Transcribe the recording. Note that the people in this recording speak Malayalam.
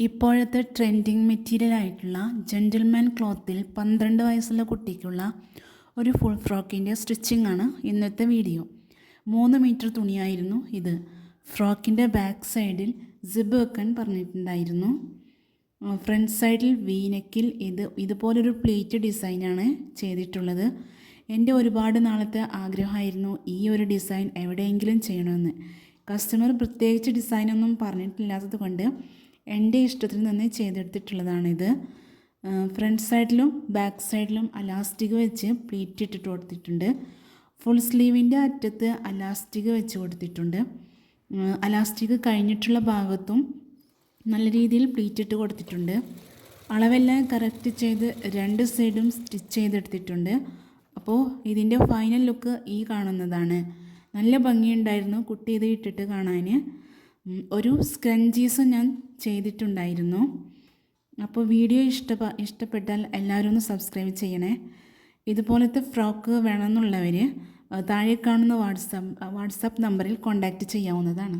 ഇപ്പോഴത്തെ ട്രെൻഡിങ് മെറ്റീരിയലായിട്ടുള്ള ജെൻറ്റിൽമാൻ ക്ലോത്തിൽ 12 വയസ്സുള്ള കുട്ടിക്കുള്ള ഒരു ഫുൾ ഫ്രോക്കിൻ്റെ സ്റ്റിച്ചിങ് ആണ് ഇന്നത്തെ വീഡിയോ. 3 മീറ്റർ തുണിയായിരുന്നു ഇത്. ഫ്രോക്കിൻ്റെ ബാക്ക് സൈഡിൽ സിബ് വെക്കാൻ പറഞ്ഞിട്ടുണ്ടായിരുന്നു. ഫ്രണ്ട് സൈഡിൽ വീനെക്കിൽ ഇതുപോലൊരു പ്ലേറ്റ് ഡിസൈനാണ് ചെയ്തിട്ടുള്ളത്. എൻ്റെ ഒരുപാട് നാളത്തെ ആഗ്രഹമായിരുന്നു ഈ ഒരു ഡിസൈൻ എവിടെയെങ്കിലും ചെയ്യണമെന്ന്. കസ്റ്റമർ പ്രത്യേകിച്ച് ഡിസൈനൊന്നും പറഞ്ഞിട്ടില്ലാത്തത് കൊണ്ട് എൻ്റെ ഇഷ്ടത്തിന് തന്നെ ചെയ്തെടുത്തിട്ടുള്ളതാണിത്. ഫ്രണ്ട് സൈഡിലും ബാക്ക് സൈഡിലും അലാസ്റ്റിക് വെച്ച് പ്ലീറ്റ് ഇട്ടിട്ട് കൊടുത്തിട്ടുണ്ട്. ഫുൾ സ്ലീവിൻ്റെ അറ്റത്ത് അലാസ്റ്റിക് വെച്ച് കൊടുത്തിട്ടുണ്ട്. അലാസ്റ്റിക് കഴിഞ്ഞിട്ടുള്ള ഭാഗത്തും നല്ല രീതിയിൽ പ്ലീറ്റ് ഇട്ട് കൊടുത്തിട്ടുണ്ട്. അളവെല്ലാം കറക്റ്റ് ചെയ്ത് 2 സൈഡും സ്റ്റിച്ച് ചെയ്തെടുത്തിട്ടുണ്ട്. അപ്പോൾ ഇതിൻ്റെ ഫൈനൽ ലുക്ക് ഈ കാണുന്നതാണ്. നല്ല ഭംഗിയുണ്ടായിരുന്നു കുട്ടി ഇത് ഇട്ടിട്ട് കാണാൻ. ഒരു സ്ക്രഞ്ചീസ് ഞാൻ ചെയ്തിട്ടുണ്ടായിരുന്നു. അപ്പോൾ വീഡിയോ ഇഷ്ടപ്പെട്ടാൽ എല്ലാവരും ഒന്ന് സബ്സ്ക്രൈബ് ചെയ്യണേ. ഇതുപോലത്തെ ഫ്രോക്ക് വേണമെന്നുള്ളവർ താഴെ കാണുന്ന വാട്സാപ്പ് നമ്പറിൽ കോൺടാക്റ്റ് ചെയ്യാവുന്നതാണ്.